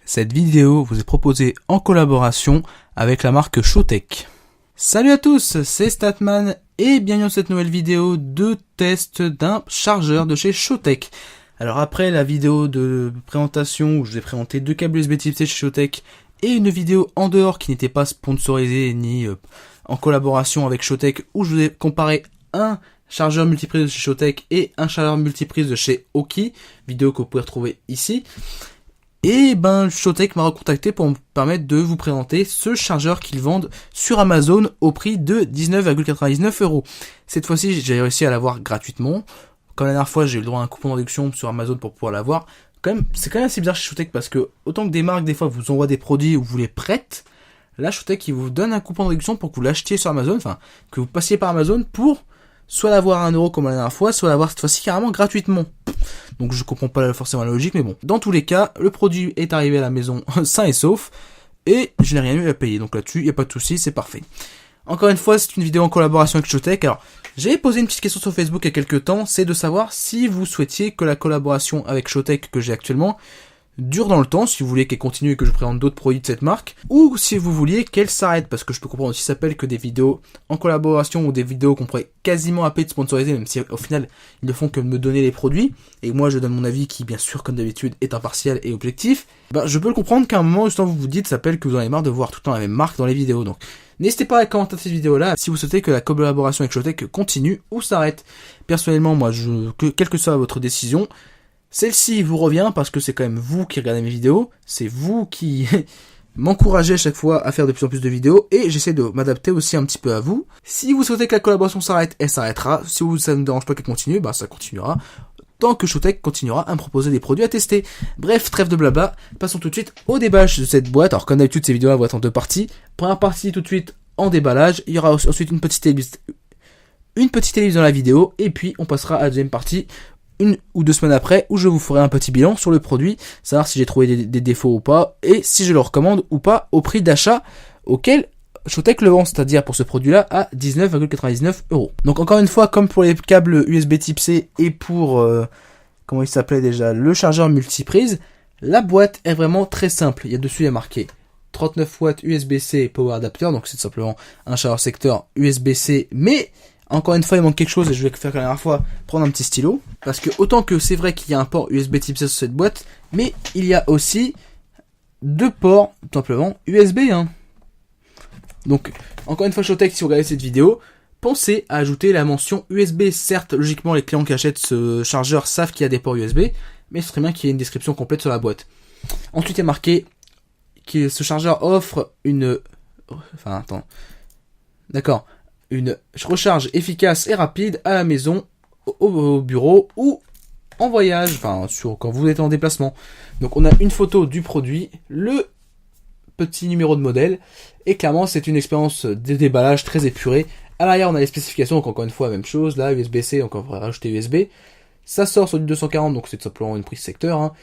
Cette vidéo vous est proposée en collaboration avec la marque Showtek. Salut à tous, c'est Statman et bienvenue dans cette nouvelle vidéo de test d'un chargeur de chez Showtek. Alors après la vidéo de présentation où je vous ai présenté deux câbles USB Type C chez Showtek et une vidéo en dehors qui n'était pas sponsorisée ni en collaboration avec Showtek où je vous ai comparé un chargeur multiprise de chez Showtek et un chargeur multiprise de chez Aukey, vidéo que vous pouvez retrouver ici. Et Showtek m'a recontacté pour me permettre de vous présenter ce chargeur qu'ils vendent sur Amazon au prix de 19,99 €. Cette fois-ci, j'ai réussi à l'avoir gratuitement. Comme la dernière fois, j'ai eu le droit à un coupon de réduction sur Amazon pour pouvoir l'avoir. C'est quand même assez bizarre chez Showtek parce que autant que des marques, des fois, vous envoient des produits ou vous les prêtent. Là, Showtek, ils vous donnent un coupon de réduction pour que vous l'achetiez sur Amazon, enfin, que vous passiez par Amazon pour soit l'avoir à 1 € comme la dernière fois, soit l'avoir cette fois-ci carrément gratuitement. Donc je comprends pas forcément la logique, mais bon. Dans tous les cas, le produit est arrivé à la maison sain et sauf, et je n'ai rien eu à payer. Donc là-dessus, il n'y a pas de souci, c'est parfait. Encore une fois, c'est une vidéo en collaboration avec Showtek. Alors, j'ai posé une petite question sur Facebook il y a quelques temps, c'est de savoir si vous souhaitiez que la collaboration avec Showtek que j'ai actuellement dure dans le temps, si vous voulez qu'elle continue et que je présente d'autres produits de cette marque, ou si vous vouliez qu'elle s'arrête, parce que je peux comprendre aussi ça s'appelle que des vidéos en collaboration ou des vidéos qu'on pourrait quasiment appeler de sponsoriser, même si au final ils ne font que me donner les produits, et moi je donne mon avis qui bien sûr comme d'habitude est impartial et objectif. Je peux le comprendre qu'à un moment justement vous vous dites ça s'appelle que vous en avez marre de voir tout le temps la même marque dans les vidéos, donc n'hésitez pas à commenter cette vidéo là si vous souhaitez que la collaboration avec Showtek continue ou s'arrête. Personnellement moi quelle que soit votre décision, celle-ci vous revient parce que c'est quand même vous qui regardez mes vidéos, c'est vous qui m'encouragez à chaque fois à faire de plus en plus de vidéos et j'essaie de m'adapter aussi un petit peu à vous. Si vous souhaitez que la collaboration s'arrête, elle s'arrêtera. Si ça ne me dérange pas qu'elle continue, ça continuera. Tant que Showtek continuera à me proposer des produits à tester. Bref, trêve de blabla, passons tout de suite au déballage de cette boîte. Alors comme d'habitude ces vidéos-là vont être en deux parties. Première partie tout de suite en déballage, il y aura ensuite une petite ellipse dans la vidéo et puis on passera à la deuxième partie 1 ou 2 semaines après où je vous ferai un petit bilan sur le produit, savoir si j'ai trouvé des défauts ou pas et si je le recommande ou pas au prix d'achat auquel Showtek le vend, c'est-à-dire pour ce produit-là à 19,99 €. Donc encore une fois, comme pour les câbles USB Type C et pour comment il s'appelait déjà, le chargeur multiprise, la boîte est vraiment très simple. Il y a dessus il y a marqué 39 watts USB-C Power Adapter, donc c'est simplement un chargeur secteur USB-C, mais encore une fois, il manque quelque chose et je vais faire comme la dernière fois, prendre un petit stylo. Parce que autant que c'est vrai qu'il y a un port USB Type C sur cette boîte, mais il y a aussi deux ports, tout simplement, USB 1. Donc, encore une fois, Showtek, si vous regardez cette vidéo, pensez à ajouter la mention USB. Certes, logiquement, les clients qui achètent ce chargeur savent qu'il y a des ports USB, mais ce serait bien qu'il y ait une description complète sur la boîte. Ensuite, il y a marqué que ce chargeur offre une... une recharge efficace et rapide à la maison, au bureau ou en voyage, quand vous êtes en déplacement. Donc on a une photo du produit, le petit numéro de modèle, et clairement c'est une expérience de déballage très épurée. À l'arrière on a les spécifications, donc encore une fois la même chose, là USB-C, donc on va rajouter USB. Ça sort sur du 240, donc c'est simplement une prise secteur.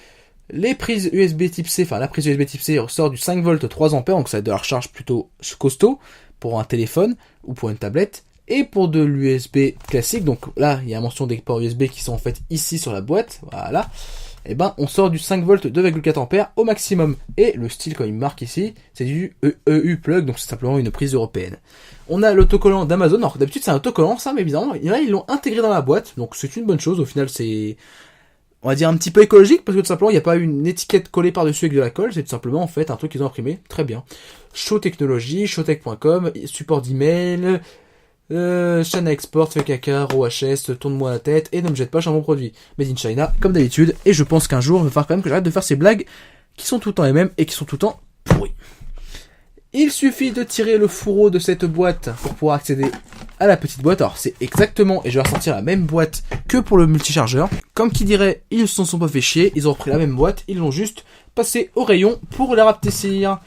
Les prises USB Type C, la prise USB Type C sort du 5 volts 3 ampères, donc ça a de la recharge plutôt costaud pour un téléphone ou pour une tablette, et pour de l'USB classique, donc là il y a mention des ports USB qui sont en fait ici sur la boîte, voilà, et on sort du 5 volts 2,4 ampères au maximum, et le style comme il marque ici, c'est du EU plug, donc c'est simplement une prise européenne. On a l'autocollant d'Amazon, alors d'habitude c'est un autocollant ça, mais évidemment là ils l'ont intégré dans la boîte, donc c'est une bonne chose, au final c'est... on va dire un petit peu écologique, parce que tout simplement, il n'y a pas une étiquette collée par-dessus avec de la colle, c'est tout simplement, en fait, un truc qu'ils ont imprimé. Très bien. Show Technologies, showtek.com, support d'email, chaîne à export, FKK, ROHS, tourne-moi la tête, et ne me jette pas sur mon produit. Made in China, comme d'habitude, et je pense qu'un jour, il va falloir quand même que j'arrête de faire ces blagues qui sont tout le temps les mêmes et qui sont tout le temps pourries. Il suffit de tirer le fourreau de cette boîte pour pouvoir accéder à la petite boîte. Alors c'est exactement, et je vais ressortir la même boîte que pour le multichargeur. Comme qui dirait, ils ne se sont pas fait chier, ils ont repris la même boîte, ils l'ont juste passé au rayon pour la rapetissir.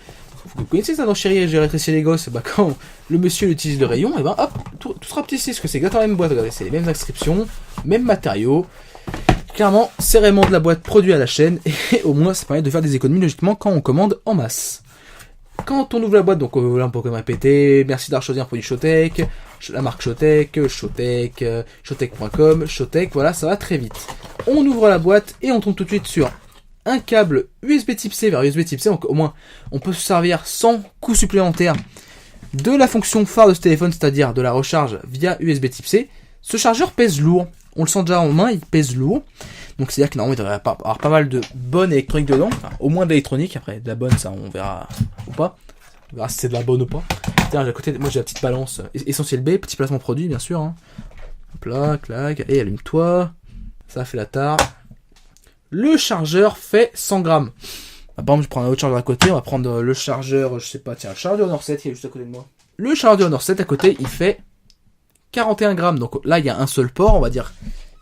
Vous connaissez ça dans Chérie, j'ai rétréci les gosses, quand le monsieur utilise le rayon, hop, tout se rapetissait, parce que c'est exactement la même boîte, regardez, c'est les mêmes inscriptions, mêmes matériaux. Clairement, c'est vraiment de la boîte produit à la chaîne, et au moins ça permet de faire des économies logiquement quand on commande en masse. Quand on ouvre la boîte, donc là on peut quand même répéter, merci d'avoir choisi un produit Showtek, la marque Showtek, showtek.com, Showtek, voilà, ça va très vite. On ouvre la boîte et on tombe tout de suite sur un câble USB type C vers USB type C, donc au moins on peut se servir sans coût supplémentaire de la fonction phare de ce téléphone, c'est-à-dire de la recharge via USB type C. Ce chargeur pèse lourd, on le sent déjà en main, il pèse lourd. Donc c'est-à-dire que normalement il devrait avoir pas mal de bonne électronique dedans, enfin, au moins de l'électronique, après de la bonne ça on verra ou pas. On verra si c'est de la bonne ou pas. Tiens, à côté, moi j'ai la petite balance Essentiel B, petit placement produit bien sûr. Hein. Hop là, clac, et allume-toi. Ça fait la tare. Le chargeur fait 100 grammes. Par exemple, je prends un autre chargeur à côté, on va prendre le chargeur, je sais pas, tiens, le chargeur Honor 7 qui est juste à côté de moi. Le chargeur Honor 7 à côté, il fait 41 grammes. Donc là, il y a un seul port, on va dire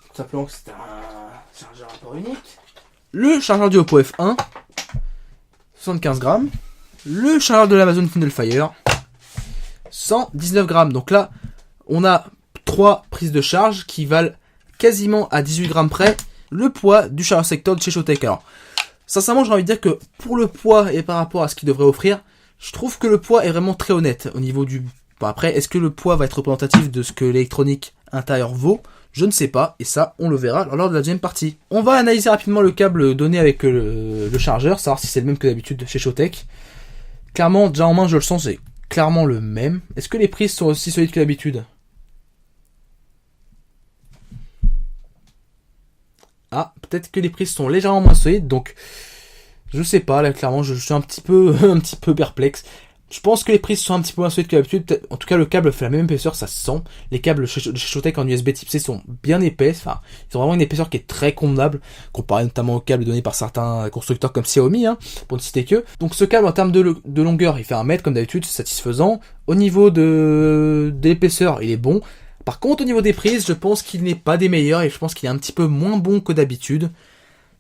tout simplement que c'est un chargeur à port unique. Le chargeur du Oppo F1, 75 grammes. Le chargeur de l'Amazon Kindle Fire, 119 grammes. Donc là, on a 3 prises de charge qui valent quasiment à 18 grammes près le poids du chargeur secteur de chez Showtech. Alors, sincèrement, j'ai envie de dire que pour le poids et par rapport à ce qu'il devrait offrir, je trouve que le poids est vraiment très honnête au niveau du... Bon, après, est-ce que le poids va être représentatif de ce que l'électronique intérieure vaut ? Je ne sais pas, et ça, on le verra lors de la deuxième partie. On va analyser rapidement le câble donné avec le chargeur, savoir si c'est le même que d'habitude chez Showtech. Clairement, déjà en main, je le sens, c'est clairement le même. Est-ce que les prises sont aussi solides que d'habitude ? Ah, peut-être que les prises sont légèrement moins solides, donc je sais pas, là clairement je suis un petit peu perplexe. Je pense que les prises sont un petit peu moins solides que d'habitude. En tout cas, le câble fait la même épaisseur, ça se sent. Les câbles de chez Showtech en USB type C sont bien épais. Enfin, ils ont vraiment une épaisseur qui est très convenable, comparé notamment aux câbles donnés par certains constructeurs comme Xiaomi, hein, pour ne citer que. Donc ce câble, en termes de longueur, il fait 1 mètre comme d'habitude, c'est satisfaisant. Au niveau de l'épaisseur, il est bon. Par contre, au niveau des prises, je pense qu'il n'est pas des meilleurs et je pense qu'il est un petit peu moins bon que d'habitude.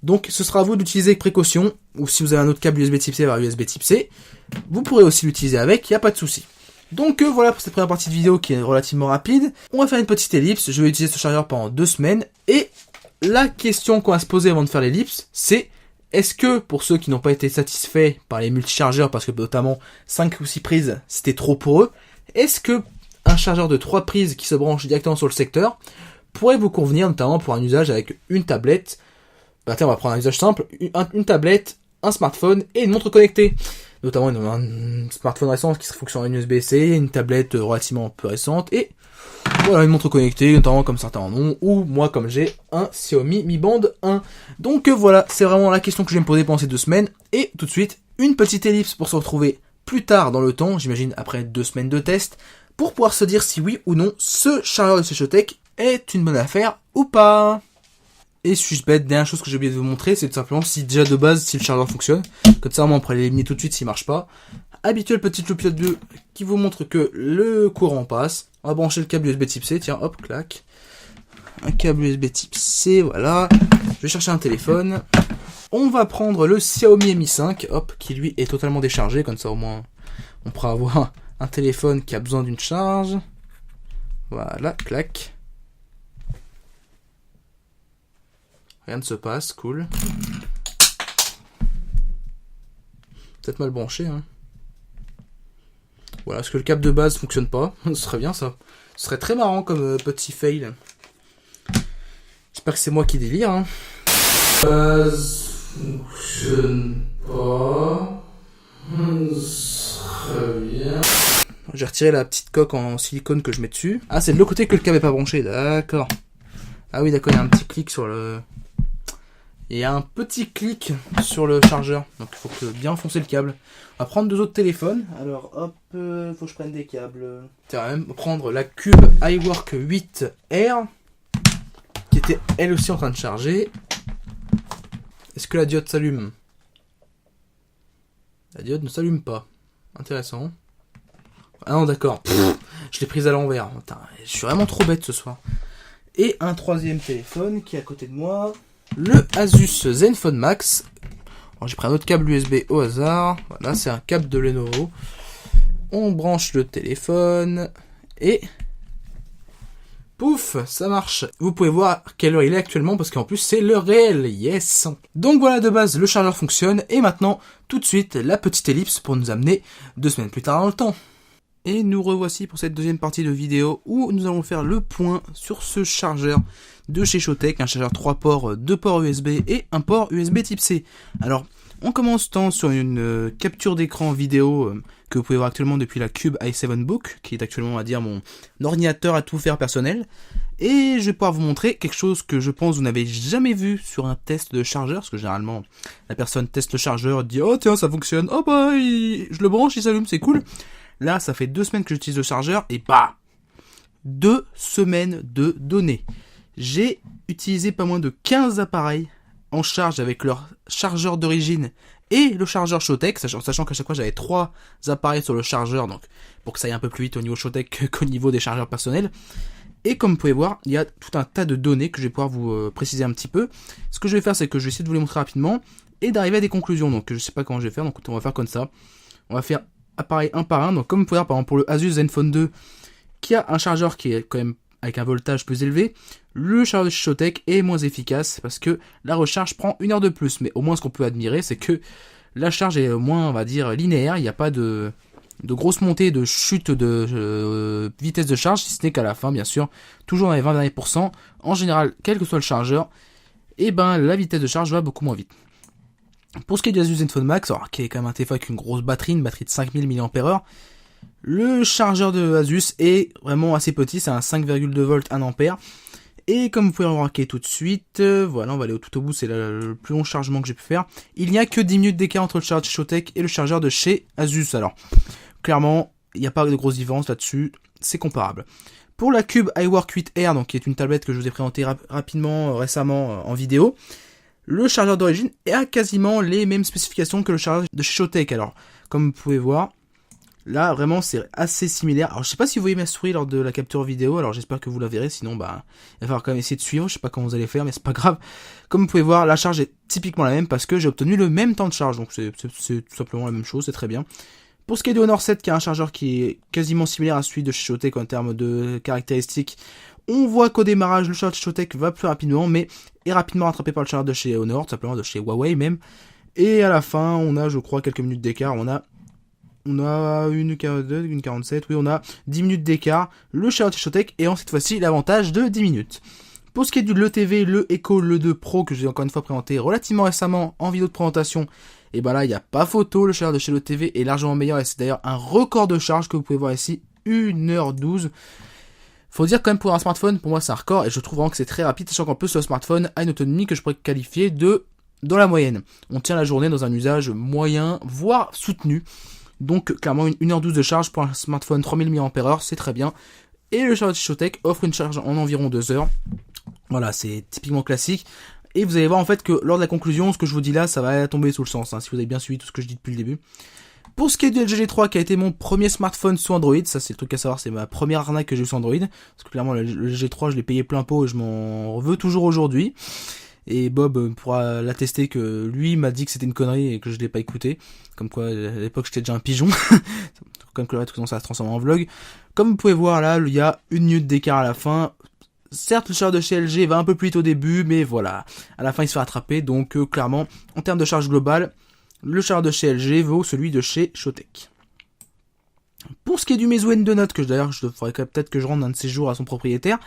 Donc ce sera à vous d'utiliser avec précaution, ou si vous avez un autre câble USB type C vers USB type C, vous pourrez aussi l'utiliser avec, il n'y a pas de souci. Donc voilà pour cette première partie de vidéo qui est relativement rapide. On va faire une petite ellipse, je vais utiliser ce chargeur pendant 2 semaines, et la question qu'on va se poser avant de faire l'ellipse, c'est est-ce que pour ceux qui n'ont pas été satisfaits par les multichargeurs, parce que notamment 5 ou 6 prises c'était trop pour eux, est-ce que un chargeur de 3 prises qui se branche directement sur le secteur pourrait vous convenir, notamment pour un usage avec une tablette. Bah tiens, on va prendre un usage simple, une tablette, un smartphone et une montre connectée. Notamment un smartphone récent qui fonctionne en USB-C, une tablette relativement peu récente et voilà une montre connectée, notamment comme certains en ont, ou moi comme j'ai un Xiaomi Mi Band 1. Donc voilà, c'est vraiment la question que je vais me poser pendant ces 2 semaines. Et tout de suite, une petite ellipse pour se retrouver plus tard dans le temps, j'imagine après 2 semaines de test, pour pouvoir se dire si oui ou non ce chargeur de chez Showtech est une bonne affaire ou pas. Et suis-je bête, dernière chose que j'ai oublié de vous montrer, c'est tout simplement si déjà de base, si le chargeur fonctionne. Comme ça, on pourrait l'éliminer tout de suite s'il marche pas. Habituel petit loupiote bleu qui vous montre que le courant passe. On va brancher le câble USB type C, tiens, hop, clac. Un câble USB type C, voilà. Je vais chercher un téléphone. On va prendre le Xiaomi Mi 5, hop, qui lui est totalement déchargé, comme ça au moins on pourra avoir un téléphone qui a besoin d'une charge. Voilà, clac. Rien ne se passe, cool. Peut-être mal branché, hein. Voilà, parce que le câble de base fonctionne pas. Ce serait bien ça. Ce serait très marrant comme petit fail. J'espère que c'est moi qui délire, hein. Base fonctionne pas. Ce serait bien. J'ai retiré la petite coque en silicone que je mets dessus. Ah, c'est de l'autre côté que le câble est pas branché, d'accord. Ah oui, d'accord, il y a un petit clic sur le... Il y a un petit clic sur le chargeur, donc il faut bien enfoncer le câble. On va prendre 2 autres téléphones. Alors hop, faut que je prenne des câbles. On va même prendre la Cube iWork 8R, qui était elle aussi en train de charger. Est-ce que la diode s'allume? La diode ne s'allume pas. Intéressant. Ah non, d'accord. Je l'ai prise à l'envers. Je suis vraiment trop bête ce soir. Et un 3e téléphone qui est à côté de moi. Le Asus Zenfone Max. J'ai pris un autre câble USB au hasard. Voilà, c'est un câble de Lenovo. On branche le téléphone. Et... pouf, ça marche. Vous pouvez voir quelle heure il est actuellement parce qu'en plus c'est l'heure réelle. Yes. Donc voilà, de base, le chargeur fonctionne. Et maintenant, tout de suite, la petite ellipse pour nous amener 2 semaines plus tard dans le temps. Et nous revoici pour cette deuxième partie de vidéo où nous allons faire le point sur ce chargeur de chez Showtech, un chargeur 3 ports, 2 ports USB et un port USB type C. Alors, on commence tant sur une capture d'écran vidéo que vous pouvez voir actuellement depuis la Cube i7 Book, qui est actuellement, on va dire, mon ordinateur à tout faire personnel. Et je vais pouvoir vous montrer quelque chose que je pense vous n'avez jamais vu sur un test de chargeur, parce que généralement, la personne teste le chargeur, dit « Oh tiens, ça fonctionne, oh bah, je le branche, il s'allume, c'est cool ». Là, ça fait 2 semaines que j'utilise le chargeur et bah 2 semaines de données. J'ai utilisé pas moins de 15 appareils en charge avec leur chargeur d'origine et le chargeur Showtech, sachant qu'à chaque fois j'avais 3 appareils sur le chargeur, donc pour que ça aille un peu plus vite au niveau Showtech qu'au niveau des chargeurs personnels. Et comme vous pouvez voir, il y a tout un tas de données que je vais pouvoir vous préciser un petit peu. Ce que je vais faire, c'est que je vais essayer de vous les montrer rapidement et d'arriver à des conclusions. Donc je sais pas comment je vais faire, donc on va faire comme ça. On va faire appareil un par un. Donc comme vous pouvez voir, par exemple pour le Asus Zenfone 2, qui a un chargeur qui est quand même avec un voltage plus élevé, le chargeur de chez Showtech est moins efficace parce que la recharge prend 1 heure de plus. Mais au moins ce qu'on peut admirer, c'est que la charge est moins, on va dire, linéaire. Il n'y a pas de grosses montées, de chute de vitesse de charge, si ce n'est qu'à la fin, bien sûr, toujours dans les 20 derniers %. En général, quel que soit le chargeur, et ben la vitesse de charge va beaucoup moins vite. Pour ce qui est du Asus Zenfone Max, alors, qui est quand même un téléphone avec une grosse batterie, une batterie de 5000 mAh, le chargeur de Asus est vraiment assez petit, c'est un 5,2 volts 1 ampère. Et comme vous pouvez le remarquer tout de suite, voilà, on va aller tout au bout, c'est le plus long chargement que j'ai pu faire. Il n'y a que 10 minutes d'écart entre le chargeur de chez Showtech et le chargeur de chez Asus. Alors, clairement, il n'y a pas de grosse différence là-dessus, c'est comparable. Pour la Cube iWork 8R, donc qui est une tablette que je vous ai présentée rapidement récemment en vidéo, le chargeur d'origine a quasiment les mêmes spécifications que le chargeur de chez Showtech. Alors, comme vous pouvez voir, là, vraiment, c'est assez similaire. Alors, je sais pas si vous voyez ma souris lors de la capture vidéo, alors j'espère que vous la verrez, sinon, bah, il va falloir quand même essayer de suivre, je sais pas comment vous allez faire, mais c'est pas grave. Comme vous pouvez voir, la charge est typiquement la même parce que j'ai obtenu le même temps de charge, donc c'est tout simplement la même chose, c'est très bien. Pour ce qui est du Honor 7, qui a un chargeur qui est quasiment similaire à celui de chez Showtech en termes de caractéristiques, on voit qu'au démarrage, le chargeur de Showtech va plus rapidement, mais est rapidement rattrapé par le chargeur de chez Honor, tout simplement de chez Huawei même. Et à la fin, on a, je crois, quelques minutes d'écart, on a une 42, une 47, oui, on a 10 minutes d'écart, le chargeur de Showtech ayant cette fois-ci l'avantage de 10 minutes. Pour ce qui est du LeTV, le Echo, le 2 Pro, que j'ai encore une fois présenté relativement récemment en vidéo de présentation, et ben là, il n'y a pas photo, le chargeur de chez LeTV est largement meilleur, et c'est d'ailleurs un record de charge que vous pouvez voir ici, 1h12. Faut dire quand même pour un smartphone, pour moi c'est un record, et je trouve vraiment que c'est très rapide, sachant qu'en plus le smartphone a une autonomie que je pourrais qualifier de dans la moyenne. On tient la journée dans un usage moyen, voire soutenu. Donc clairement 1h12 de charge pour un smartphone 3000 mAh, c'est très bien. Et le chargeur de Showtech offre une charge en environ 2 heures. Voilà, c'est typiquement classique. Et vous allez voir en fait que lors de la conclusion, ce que je vous dis là, ça va tomber sous le sens, hein, si vous avez bien suivi tout ce que je dis depuis le début. Pour ce qui est du LG G3, qui a été mon premier smartphone sous Android, ça c'est le truc à savoir, c'est ma première arnaque que j'ai eu sous Android. Parce que clairement le G3 je l'ai payé plein pot et je m'en veux toujours aujourd'hui. Et Bob pourra l'attester que lui m'a dit que c'était une connerie et que je l'ai pas écouté. Comme quoi, à l'époque, j'étais déjà un pigeon. Comme que le reste commence à se transformer en vlog. Comme vous pouvez voir là, il y a 1 minute d'écart à la fin. Certes, le chargeur de chez LG va un peu plus vite au début, mais voilà. À la fin, il se fait rattraper. Donc, clairement, en termes de charge globale, le chargeur de chez LG vaut celui de chez Showtech. Pour ce qui est du Meizu N2 Note, que d'ailleurs, je devrais peut-être que je rende un de ces jours à son propriétaire,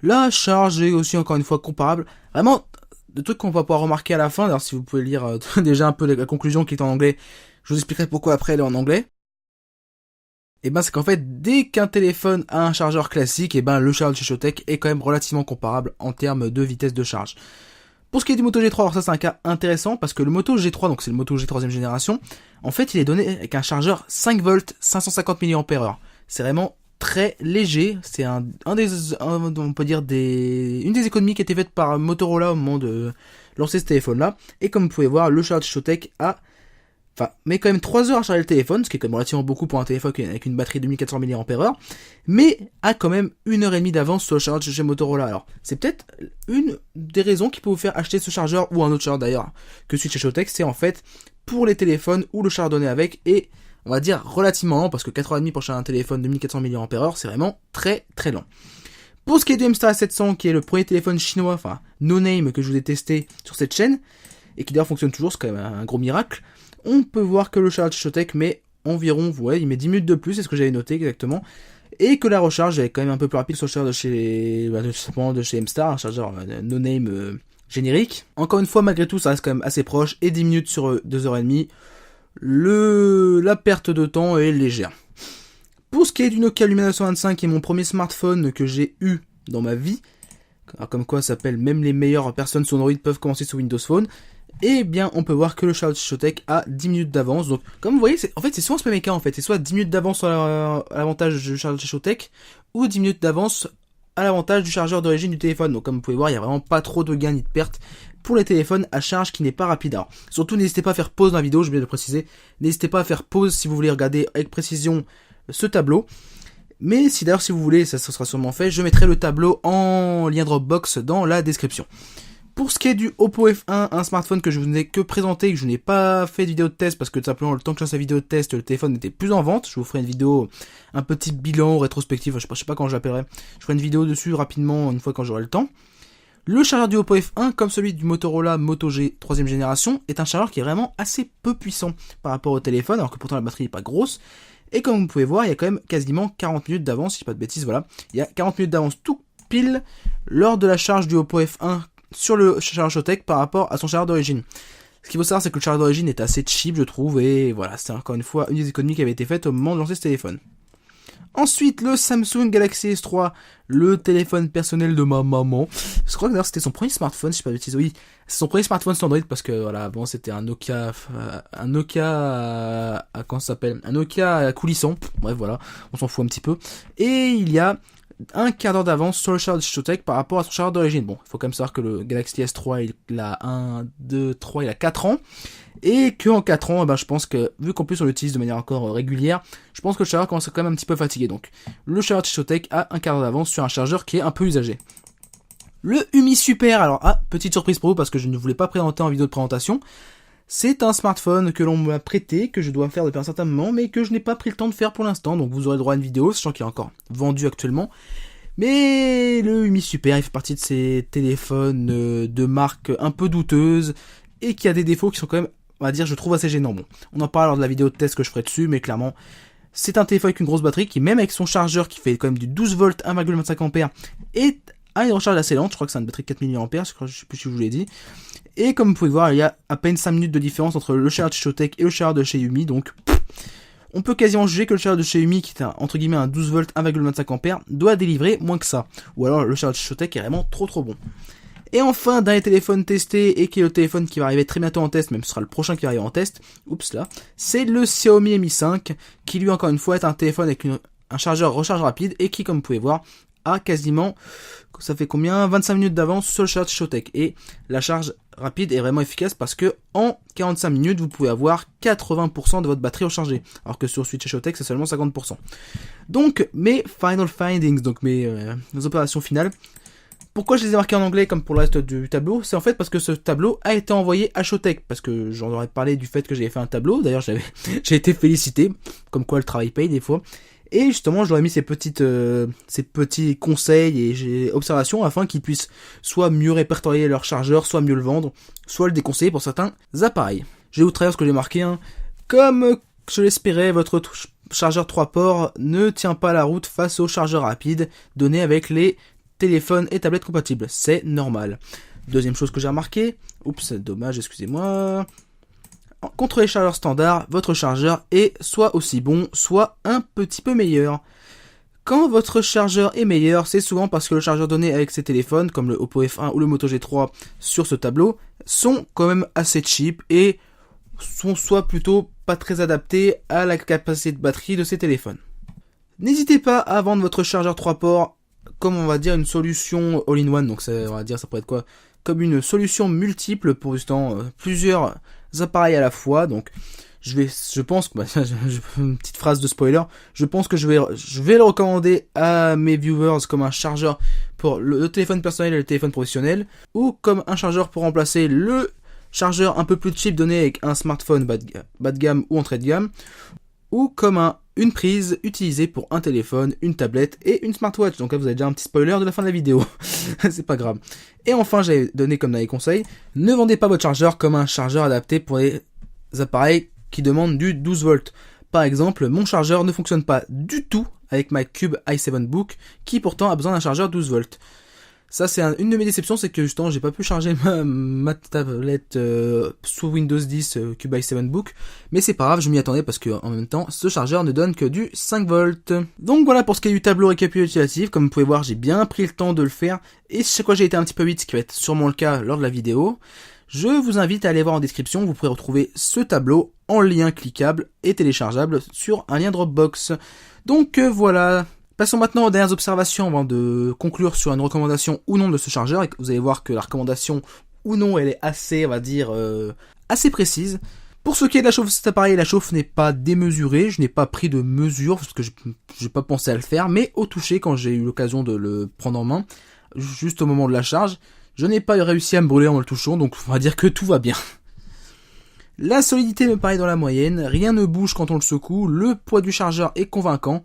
la charge est aussi encore une fois comparable. Vraiment, de trucs qu'on va pouvoir remarquer à la fin, alors si vous pouvez lire déjà un peu la conclusion qui est en anglais, je vous expliquerai pourquoi après elle est en anglais. Et ben c'est qu'en fait, dès qu'un téléphone a un chargeur classique, et ben le chargeur de chez Showtech est quand même relativement comparable en termes de vitesse de charge. Pour ce qui est du Moto G3, alors ça c'est un cas intéressant parce que le Moto G3, donc c'est le Moto G 3ème génération, en fait il est donné avec un chargeur 5 volts 550 mAh. C'est vraiment très léger, c'est on peut dire une des économies qui a été faite par Motorola au moment de lancer ce téléphone là, et comme vous pouvez voir, le chargeur de Showtech met quand même 3 heures à charger le téléphone, ce qui est quand même relativement beaucoup pour un téléphone avec une batterie de 2400 mAh, mais a quand même 1h30 d'avance sur le chargeur de chez Motorola. Alors, c'est peut-être une des raisons qui peut vous faire acheter ce chargeur, ou un autre chargeur d'ailleurs, que celui de chez Showtech, c'est en fait pour les téléphones où le chargeur donné avec est, on va dire, relativement lent, parce que 4h30 pour charger un téléphone de 1400 mAh, c'est vraiment très très lent. Pour ce qui est du M-Star 700, qui est le premier téléphone chinois, no name, que je vous ai testé sur cette chaîne, et qui d'ailleurs fonctionne toujours, c'est quand même un gros miracle, on peut voir que le chargeur de Showtech met environ, ouais, il met 10 minutes de plus, c'est ce que j'avais noté exactement. Et que la recharge est quand même un peu plus rapide sur le chargeur de chez M-Star, un chargeur no name générique. Encore une fois, malgré tout, ça reste quand même assez proche, et 10 minutes sur 2h30. La perte de temps est légère. Pour ce qui est du Nokia Lumia 925, qui est mon premier smartphone que j'ai eu dans ma vie, comme quoi ça s'appelle même les meilleures personnes sur Android peuvent commencer sur Windows Phone, et bien on peut voir que le chargeur de chez Showtech a 10 minutes d'avance. Donc comme vous voyez, c'est souvent ce même cas en fait, c'est soit 10 minutes d'avance sur l'avantage du chargeur de chez Showtech, ou 10 minutes d'avance à l'avantage du chargeur d'origine du téléphone. Donc comme vous pouvez voir, il n'y a vraiment pas trop de gains ni de pertes pour les téléphones à charge qui n'est pas rapide. Alors, surtout n'hésitez pas à faire pause dans la vidéo, je vais le préciser, n'hésitez pas à faire pause si vous voulez regarder avec précision ce tableau. Mais si d'ailleurs si vous voulez, ça sera sûrement fait, je mettrai le tableau en lien Dropbox dans la description. Pour ce qui est du Oppo F1, un smartphone que je vous n'ai que présenté, que je n'ai pas fait de vidéo de test parce que tout simplement le temps que je fasse la vidéo de test, le téléphone n'était plus en vente. Je vous ferai une vidéo, un petit bilan rétrospectif, je sais pas quand j'appellerai. Je ferai une vidéo dessus rapidement une fois quand j'aurai le temps. Le chargeur du Oppo F1, comme celui du Motorola Moto G 3ème génération, est un chargeur qui est vraiment assez peu puissant par rapport au téléphone, alors que pourtant la batterie n'est pas grosse. Et comme vous pouvez voir, il y a quand même quasiment 40 minutes d'avance, si je dis pas de bêtises, voilà. Il y a 40 minutes d'avance tout pile lors de la charge du Oppo F1 sur le chargeur Showtech par rapport à son chargeur d'origine. Ce qu'il faut savoir, c'est que le chargeur d'origine est assez cheap, je trouve, et voilà, c'est encore une fois une des économies qui avait été faite au moment de lancer ce téléphone. Ensuite, le Samsung Galaxy S3, le téléphone personnel de ma maman. Je crois que d'ailleurs c'était son premier smartphone, si je dis pas de bêtises. Oui, c'est son premier smartphone sur Android parce que voilà, avant c'était un Nokia comment ça s'appelle, un Nokia coulissant. Bref, voilà, on s'en fout un petit peu. Et il y a un quart d'heure d'avance sur le chargeur de Showtech par rapport à son chargeur d'origine. Bon, il faut quand même savoir que le Galaxy S3, il a 4 ans. Et que en 4 ans, je pense que, vu qu'en plus on l'utilise de manière encore régulière, je pense que le chargeur commence quand même un petit peu fatigué. Donc, le chargeur de Showtech a un quart d'heure d'avance sur un chargeur qui est un peu usagé. Le Umi Super, alors, petite surprise pour vous parce que je ne voulais pas présenter en vidéo de présentation. C'est un smartphone que l'on m'a prêté, que je dois faire depuis un certain moment, mais que je n'ai pas pris le temps de faire pour l'instant. Donc vous aurez le droit à une vidéo, sachant qu'il est encore vendu actuellement. Mais le Umi Super, il fait partie de ces téléphones de marque un peu douteuse et qui a des défauts qui sont quand même, on va dire, je trouve assez gênants. Bon, on en parle lors de la vidéo de test que je ferai dessus, mais clairement, c'est un téléphone avec une grosse batterie qui, même avec son chargeur qui fait quand même du 12 volts, 1,25 A, a une recharge assez lente. Je crois que c'est une batterie de 4 mAh, je sais plus si je vous l'ai dit. Et comme vous pouvez voir, il y a à peine 5 minutes de différence entre le chargeur de Showtech et le chargeur de chez Umi, donc on peut quasiment juger que le chargeur de chez Umi, qui est entre guillemets un 12 volts 1,25 A, doit délivrer moins que ça. Ou alors le chargeur de Showtech est vraiment trop bon. Et enfin, dernier téléphone testé, et qui est le téléphone qui va arriver très bientôt en test, même ce sera le prochain qui va arriver en test, c'est le Xiaomi Mi 5, qui lui encore une fois est un téléphone avec un chargeur recharge rapide, et qui, comme vous pouvez voir, a quasiment, ça fait combien, 25 minutes d'avance sur le chargeur de Showtech. Et la charge rapide est vraiment efficace parce que en 45 minutes, vous pouvez avoir 80% de votre batterie rechargée. Alors que sur Switch et Showtech, c'est seulement 50%. Donc, mes final findings, donc mes opérations finales. Pourquoi je les ai marqués en anglais comme pour le reste du tableau? C'est en fait parce que ce tableau a été envoyé à Showtech. Parce que j'en aurais parlé du fait que j'avais fait un tableau. D'ailleurs, j'ai été félicité. Comme quoi le travail paye des fois. Et justement, je leur ai mis ces petits conseils et observations afin qu'ils puissent soit mieux répertorier leur chargeur, soit mieux le vendre, soit le déconseiller pour certains appareils. Je vais vous traduire ce que j'ai marqué. Comme je l'espérais, votre chargeur 3 ports ne tient pas la route face au chargeur rapide donné avec les téléphones et tablettes compatibles. C'est normal. Deuxième chose que j'ai remarqué. Oups, dommage, excusez-moi. Contre les chargeurs standards, votre chargeur est soit aussi bon, soit un petit peu meilleur. Quand votre chargeur est meilleur, c'est souvent parce que le chargeur donné avec ces téléphones, comme le Oppo F1 ou le Moto G3 sur ce tableau, sont quand même assez cheap et sont soit plutôt pas très adaptés à la capacité de batterie de ces téléphones. N'hésitez pas à vendre votre chargeur 3 ports comme on va dire une solution all-in-one, donc ça, on va dire ça pourrait être quoi? Comme une solution multiple pour justement plusieurs appareils à la fois. Donc je pense que une petite phrase de spoiler, je pense que je vais le recommander à mes viewers comme un chargeur pour le téléphone personnel et le téléphone professionnel, ou comme un chargeur pour remplacer le chargeur un peu plus cheap donné avec un smartphone bas de gamme ou entrée de gamme, ou comme une prise utilisée pour un téléphone, une tablette et une smartwatch. Donc là vous avez déjà un petit spoiler de la fin de la vidéo. C'est pas grave. Et enfin j'avais donné comme dernier conseil, ne vendez pas votre chargeur comme un chargeur adapté pour les appareils qui demandent du 12 volts. par exemple, mon chargeur ne fonctionne pas du tout avec ma Cube i7 Book, qui pourtant a besoin d'un chargeur 12 volts. Ça, c'est une de mes déceptions, c'est que justement, j'ai pas pu charger ma tablette sous Windows 10 Cube i7 Book, mais c'est pas grave, je m'y attendais parce que en même temps, ce chargeur ne donne que du 5 volts. Donc voilà pour ce qui est du tableau récapitulatif. Comme vous pouvez voir, j'ai bien pris le temps de le faire, et chaque fois j'ai été un petit peu vite, ce qui va être sûrement le cas lors de la vidéo. Je vous invite à aller voir en description, vous pourrez retrouver ce tableau en lien cliquable et téléchargeable sur un lien Dropbox. Donc voilà. Passons maintenant aux dernières observations avant de conclure sur une recommandation ou non de ce chargeur. Et vous allez voir que la recommandation ou non, elle est assez, on va dire, assez précise. Pour ce qui est de la chauffe de cet appareil, la chauffe n'est pas démesurée. Je n'ai pas pris de mesure parce que je n'ai pas pensé à le faire. Mais au toucher, quand j'ai eu l'occasion de le prendre en main, juste au moment de la charge, je n'ai pas réussi à me brûler en le touchant. Donc on va dire que tout va bien. La solidité me paraît dans la moyenne. Rien ne bouge quand on le secoue. Le poids du chargeur est convaincant.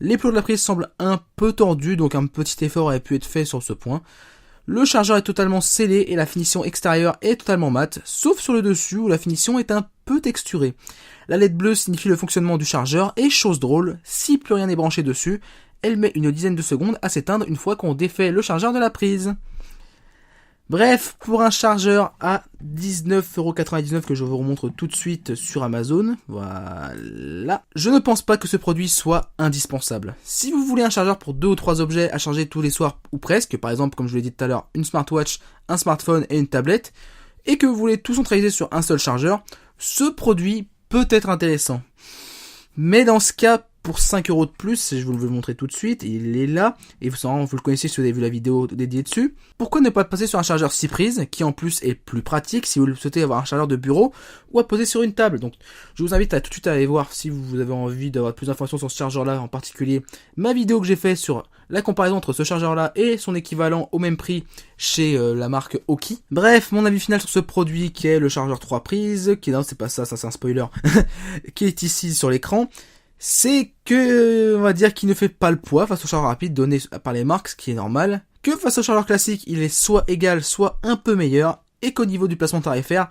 Les plots de la prise semblent un peu tordus, donc un petit effort aurait pu être fait sur ce point. Le chargeur est totalement scellé et la finition extérieure est totalement mate, sauf sur le dessus où la finition est un peu texturée. La LED bleue signifie le fonctionnement du chargeur et chose drôle, si plus rien n'est branché dessus, elle met une dizaine de secondes à s'éteindre une fois qu'on défait le chargeur de la prise. Bref, pour un chargeur à 19,99€ que je vous remontre tout de suite sur Amazon, voilà, je ne pense pas que ce produit soit indispensable. Si vous voulez un chargeur pour 2 ou 3 objets à charger tous les soirs ou presque, par exemple comme je l'ai dit tout à l'heure, une smartwatch, un smartphone et une tablette, et que vous voulez tout centraliser sur un seul chargeur, ce produit peut être intéressant. Mais dans ce cas, pour 5€ de plus, je vous le montrer tout de suite, il est là, et vous le connaissez si vous avez vu la vidéo dédiée dessus. Pourquoi ne pas passer sur un chargeur 6 prises, qui en plus est plus pratique si vous souhaitez avoir un chargeur de bureau, ou à poser sur une table. Donc je vous invite à tout de suite à aller voir si vous avez envie d'avoir plus d'informations sur ce chargeur-là, en particulier ma vidéo que j'ai fait sur la comparaison entre ce chargeur-là et son équivalent au même prix chez la marque Oki. Bref, mon avis final sur ce produit qui est le chargeur 3 prises, qui non c'est pas ça, ça c'est un spoiler, qui est ici sur l'écran. C'est que, on va dire qu'il ne fait pas le poids face au chargeur rapide donné par les marques, ce qui est normal. Que face au chargeur classique, il est soit égal, soit un peu meilleur. Et qu'au niveau du placement tarifaire,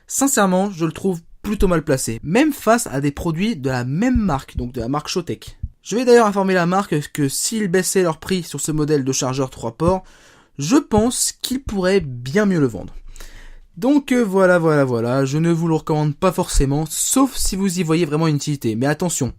sincèrement, je le trouve plutôt mal placé. Même face à des produits de la même marque, donc de la marque Showtech. Je vais d'ailleurs informer la marque que s'ils baissaient leur prix sur ce modèle de chargeur 3 ports, je pense qu'ils pourraient bien mieux le vendre. Donc voilà, je ne vous le recommande pas forcément, sauf si vous y voyez vraiment une utilité. Mais attention,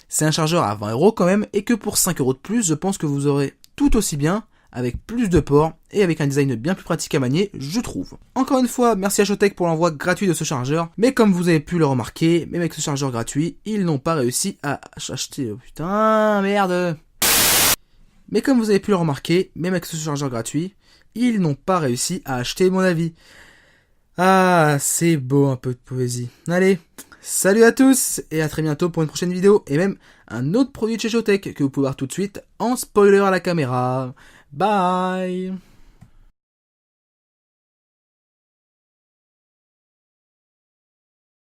c'est un chargeur à 20€ quand même, et que pour 5€ de plus, je pense que vous aurez tout aussi bien, avec plus de ports, et avec un design bien plus pratique à manier, je trouve. Encore une fois, merci à Showtech pour l'envoi gratuit de ce chargeur, mais comme vous avez pu le remarquer, même avec ce chargeur gratuit, ils n'ont pas réussi à acheter... Oh putain, merde. Mais comme vous avez pu le remarquer, même avec ce chargeur gratuit, ils n'ont pas réussi à acheter mon avis. Ah, c'est beau un peu de poésie. Allez, salut à tous et à très bientôt pour une prochaine vidéo et même un autre produit de chez Showtech que vous pouvez voir tout de suite en spoiler à la caméra. Bye.